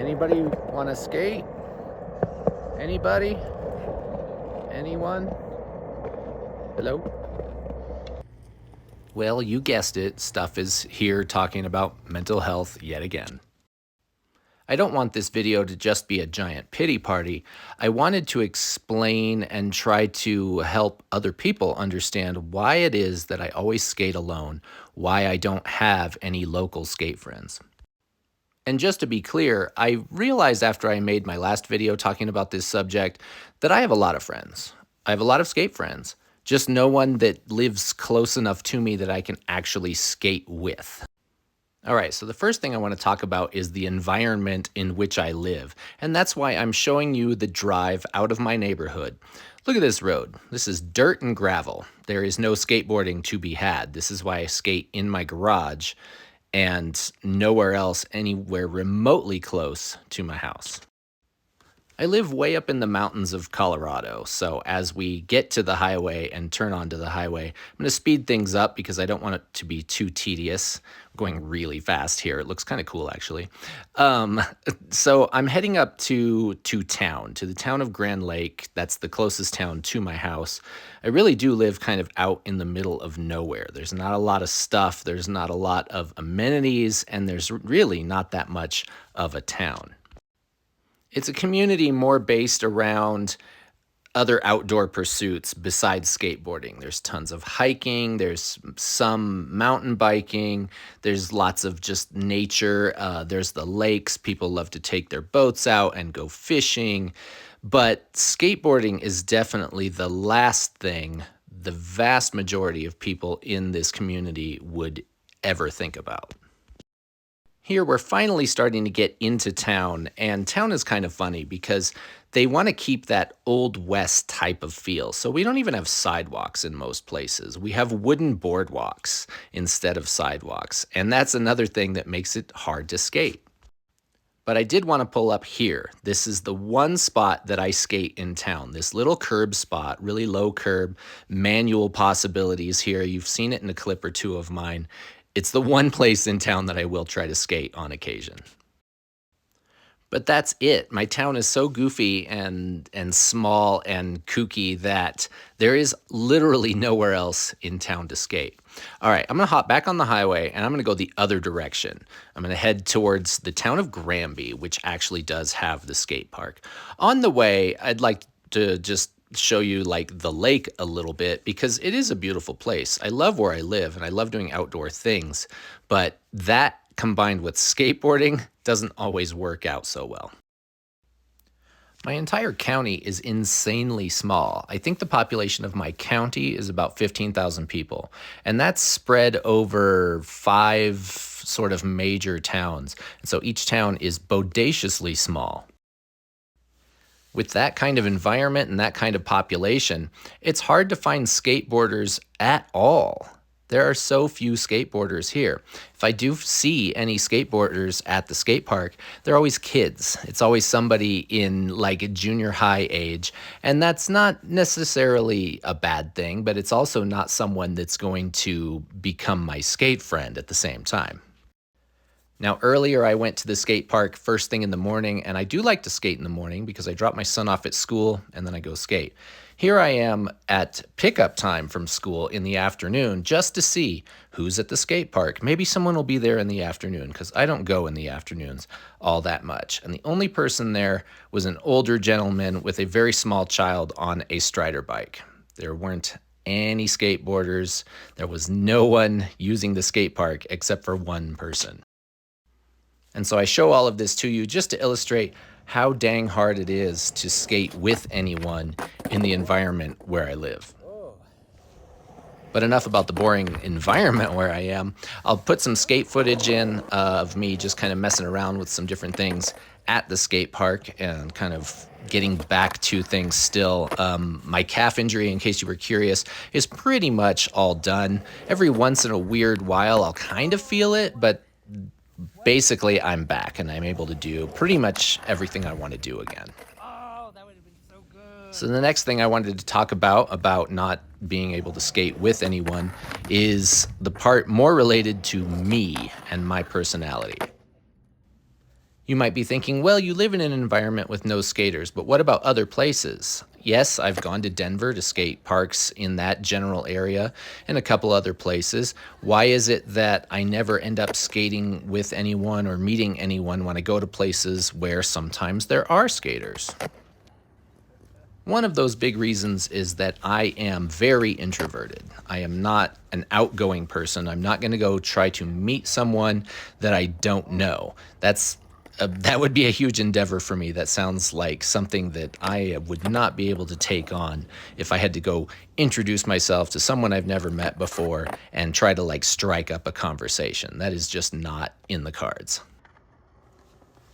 Anybody want to skate? Anybody? Anyone? Hello? Well, you guessed it, Stuff is here talking about mental health yet again. I don't want this video to just be a giant pity party. I wanted to explain and try to help other people understand why it is that I always skate alone, why I don't have any local skate friends. And just to be clear, I realized after I made my last video talking about this subject that I have a lot of friends. I have a lot of skate friends, just no one that lives close enough to me that I can actually skate with. All right, so the first thing I want to talk about is the environment in which I live. And that's why I'm showing you the drive out of my neighborhood. Look at this road. This is dirt and gravel. There is no skateboarding to be had. This is why I skate in my garage and nowhere else anywhere remotely close to my house. I live way up in the mountains of Colorado, so as we get to the highway and turn onto the highway, I'm going to speed things up because I don't want it to be too tedious. I'm going really fast here. It looks kind of cool, actually. So I'm heading up to the town of Grand Lake. That's the closest town to my house. I really do live kind of out in the middle of nowhere. There's not a lot of stuff. There's not a lot of amenities, and there's really not that much of a town. It's a community more based around other outdoor pursuits besides skateboarding. There's tons of hiking, there's some mountain biking, there's lots of just nature, there's the lakes. People love to take their boats out and go fishing, but skateboarding is definitely the last thing the vast majority of people in this community would ever think about. Here, we're finally starting to get into town, and town is kind of funny because they want to keep that Old West type of feel. So we don't even have sidewalks in most places. We have wooden boardwalks instead of sidewalks, and that's another thing that makes it hard to skate. But I did want to pull up here. This is the one spot that I skate in town, this little curb spot, really low curb, manual possibilities here. You've seen it in a clip or two of mine. It's the one place in town that I will try to skate on occasion. But that's it. My town is so goofy and small and kooky that there is literally nowhere else in town to skate. All right, I'm going to hop back on the highway and I'm going to go the other direction. I'm going to head towards the town of Granby, which actually does have the skate park. On the way, I'd like to just show you like the lake a little bit because it is a beautiful place. I love where I live and I love doing outdoor things, but that combined with skateboarding doesn't always work out so well. My entire county is insanely small. I think the population of my county is about 15,000 people, and that's spread over 5 sort of major towns. And so each town is bodaciously small. With that kind of environment and that kind of population, it's hard to find skateboarders at all. There are so few skateboarders here. If I do see any skateboarders at the skate park, they're always kids. It's always somebody in like a junior high age, and that's not necessarily a bad thing, but it's also not someone that's going to become my skate friend at the same time. Now, earlier I went to the skate park first thing in the morning, and I do like to skate in the morning because I drop my son off at school and then I go skate. Here I am at pickup time from school in the afternoon just to see who's at the skate park. Maybe someone will be there in the afternoon because I don't go in the afternoons all that much. And the only person there was an older gentleman with a very small child on a Strider bike. There weren't any skateboarders. There was no one using the skate park except for one person. And so I show all of this to you just to illustrate how dang hard it is to skate with anyone in the environment where I live. But enough about the boring environment where I am. I'll put some skate footage in of me just kind of messing around with some different things at the skate park and kind of getting back to things still. My calf injury, in case you were curious, is pretty much all done. Every once in a weird while, I'll kind of feel it, but basically I'm back and I'm able to do pretty much everything I want to do again. Oh, that would have been so good. So the next thing I wanted to talk about not being able to skate with anyone is the part more related to me and my personality. You might be thinking, well, you live in an environment with no skaters, but what about other places? Yes, I've gone to Denver to skate parks in that general area and a couple other places. Why is it that I never end up skating with anyone or meeting anyone when I go to places where sometimes there are skaters? One of those big reasons is that I am very introverted. I am not an outgoing person. I'm not going to go try to meet someone that I don't know. That would be a huge endeavor for me. That sounds like something that I would not be able to take on if I had to go introduce myself to someone I've never met before and try to like strike up a conversation. That is just not in the cards.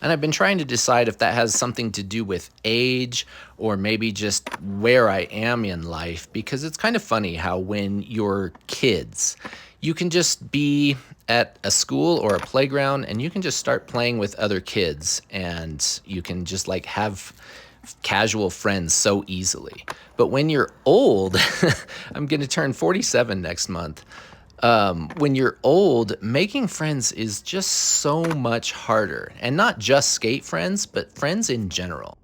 And I've been trying to decide if that has something to do with age or maybe just where I am in life, because it's kind of funny how when you're kids, you can just be at a school or a playground and you can just start playing with other kids and you can just like have casual friends so easily. But when you're old, I'm going to turn 47 next month. When you're old, making friends is just so much harder. And not just skate friends, but friends in general.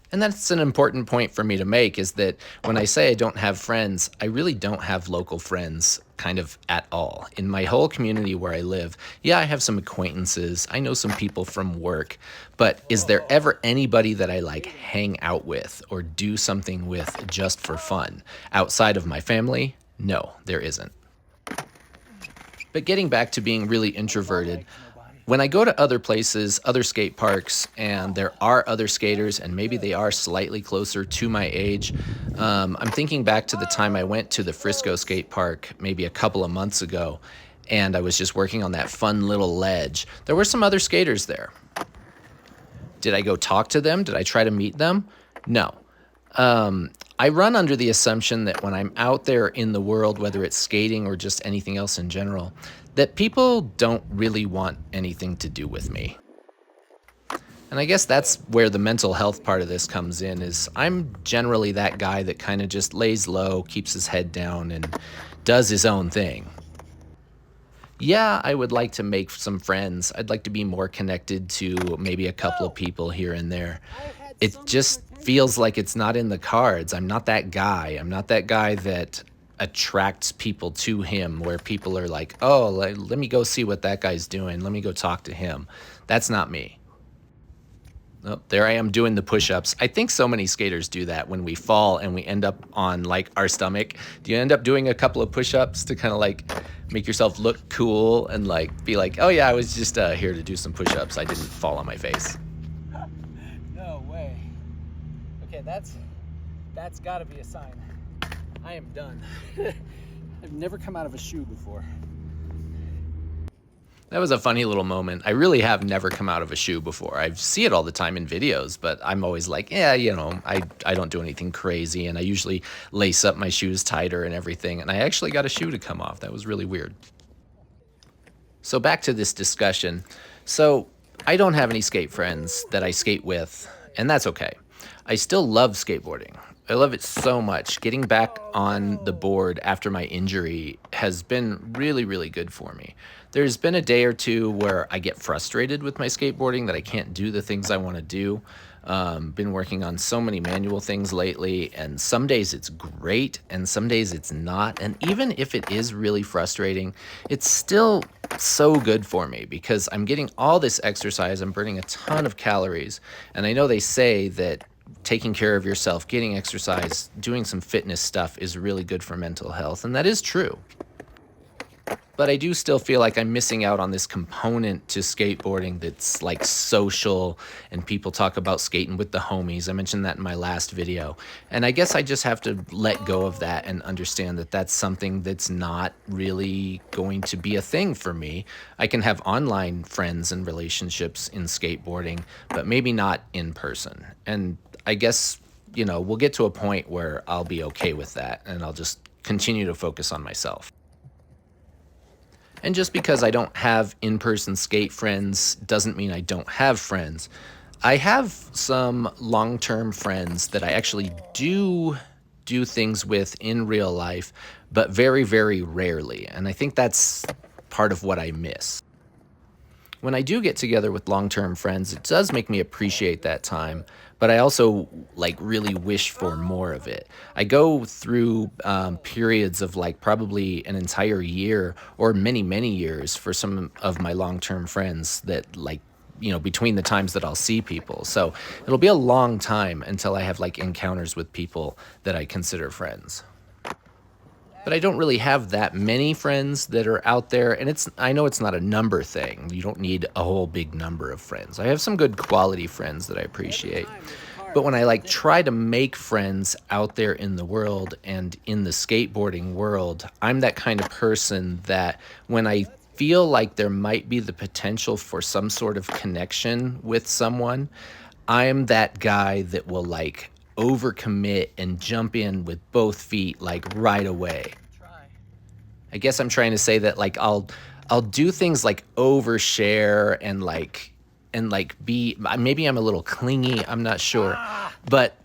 And that's an important point for me to make, is that when I say I don't have friends, I really don't have local friends kind of at all. In my whole community where I live, yeah, I have some acquaintances. I know some people from work, but is there ever anybody that I like hang out with or do something with just for fun? Outside of my family? No, there isn't. But getting back to being really introverted, when I go to other places, other skate parks, and there are other skaters, and maybe they are slightly closer to my age, I'm thinking back to the time I went to the Frisco skate park maybe a couple of months ago, and I was just working on that fun little ledge. There were some other skaters there. Did I go talk to them? Did I try to meet them? No. I run under the assumption that when I'm out there in the world, whether it's skating or just anything else in general, that people don't really want anything to do with me. And I guess that's where the mental health part of this comes in, is I'm generally that guy that kind of just lays low, keeps his head down, and does his own thing. Yeah, I would like to make some friends. I'd like to be more connected to maybe a couple of people here and there. It just feels like it's not in the cards. I'm not that guy. I'm not that guy that attracts people to him, where people are like, oh, let me go see what that guy's doing. Let me go talk to him. That's not me. Oh, there I am doing the push-ups. I think so many skaters do that when we fall and we end up on like our stomach. Do you end up doing a couple of push-ups to kind of like make yourself look cool and like be like, oh yeah, I was just here to do some push-ups. I didn't fall on my face. No way. Okay, that's got to be a sign. I am done. I've never come out of a shoe before. That was a funny little moment. I really have never come out of a shoe before. I see it all the time in videos, but I'm always like, yeah, I don't do anything crazy, and I usually lace up my shoes tighter and everything, and I actually got a shoe to come off. That was really weird. So back to this discussion. So I don't have any skate friends that I skate with, and that's okay. I still love skateboarding. I love it so much. Getting back on the board after my injury has been really, really good for me. There's been a day or two where I get frustrated with my skateboarding, that I can't do the things I want to do. Been working on so many manual things lately, and some days it's great and some days it's not. And even if it is really frustrating, it's still so good for me because I'm getting all this exercise. I'm burning a ton of calories. And I know they say that taking care of yourself, getting exercise, doing some fitness stuff is really good for mental health, and that is true. But I do still feel like I'm missing out on this component to skateboarding that's like social, and people talk about skating with the homies. I mentioned that in my last video. And I guess I just have to let go of that and understand that that's something that's not really going to be a thing for me. I can have online friends and relationships in skateboarding, but maybe not in person. And I guess, we'll get to a point where I'll be okay with that, and I'll just continue to focus on myself. And just because I don't have in-person skate friends doesn't mean I don't have friends. I have some long-term friends that I actually do things with in real life, but very, very rarely. And I think that's part of what I miss. When I do get together with long-term friends, it does make me appreciate that time, but I also like really wish for more of it. I go through periods of like probably an entire year or many, many years for some of my long-term friends that like, you know, between the times that I'll see people. So it'll be a long time until I have like encounters with people that I consider friends. But I don't really have that many friends that are out there, and I know it's not a number thing. You don't need a whole big number of friends. I have some good quality friends that I appreciate. But when I like try to make friends out there in the world and in the skateboarding world, I'm that kind of person that when I feel like there might be the potential for some sort of connection with someone, I'm that guy that will like overcommit and jump in with both feet like right away. I guess I'm trying to say that like I'll do things like overshare and be, maybe I'm a little clingy, I'm not sure. But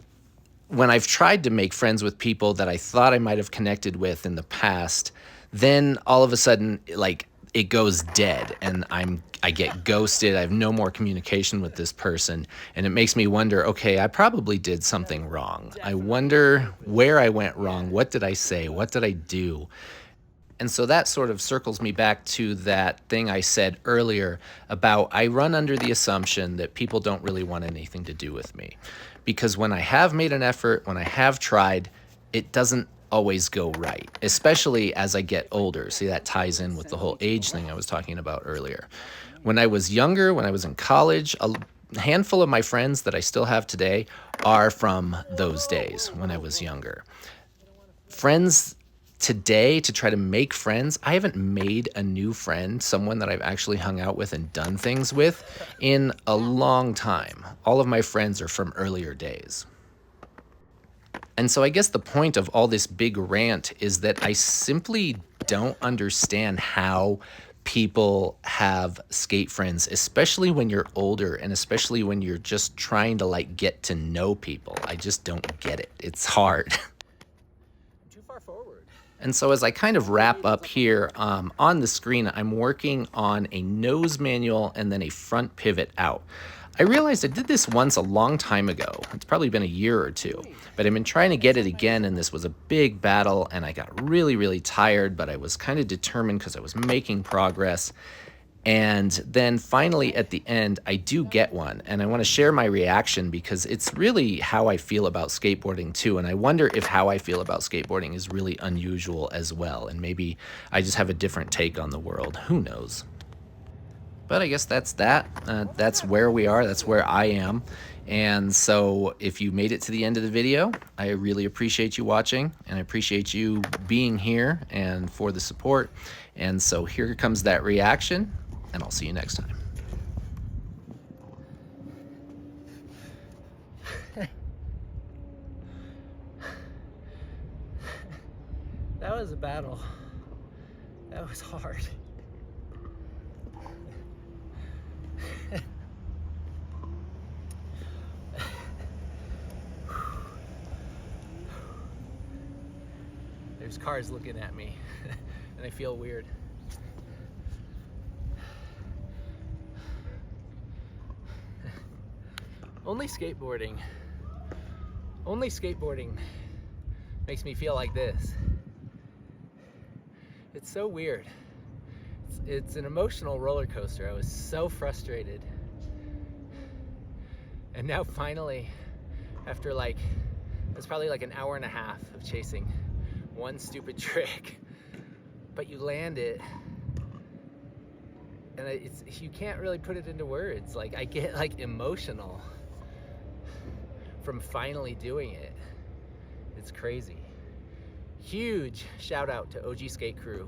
when I've tried to make friends with people that I thought I might have connected with in the past, then all of a sudden like it goes dead and I get ghosted. I have no more communication with this person, and it makes me wonder, okay, I probably did something wrong. I wonder where I went wrong. What did I say? What did I do? And so that sort of circles me back to that thing I said earlier about I run under the assumption that people don't really want anything to do with me. Because when I have made an effort, when I have tried, it doesn't always go right, especially as I get older. See, that ties in with the whole age thing I was talking about earlier. When I was younger, when I was in college, a handful of my friends that I still have today are from those days when I was younger. Friends today, to try to make friends, I haven't made a new friend, someone that I've actually hung out with and done things with in a long time. All of my friends are from earlier days. And so I guess the point of all this big rant is that I simply don't understand how people have skate friends, especially when you're older and especially when you're just trying to like get to know people. I just don't get it. It's hard. Too far forward. And so as I kind of wrap up here, on the screen, I'm working on a nose manual and then a front pivot out. I realized I did this once a long time ago. It's probably been a year or two, but I've been trying to get it again, and this was a big battle, and I got really, really tired, but I was kind of determined because I was making progress. And then finally at the end, I do get one, and I want to share my reaction because it's really how I feel about skateboarding too. And I wonder if how I feel about skateboarding is really unusual as well. And maybe I just have a different take on the world. Who knows? But I guess that's that. That's where we are. That's where I am. And so if you made it to the end of the video, I really appreciate you watching, and I appreciate you being here and for the support. And so here comes that reaction, and I'll see you next time. That was a battle. That was hard. There's cars looking at me and I feel weird. Only skateboarding makes me feel like this. It's so weird. It's an emotional roller coaster. I was so frustrated. And now finally, after it's probably like an hour and a half of chasing one stupid trick, but you land it, and you can't really put it into words. Like, I get like emotional from finally doing it. It's crazy. Huge shout out to OG Skate Crew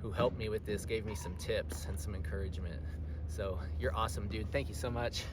who helped me with this, gave me some tips and some encouragement. So you're awesome, dude. Thank you so much.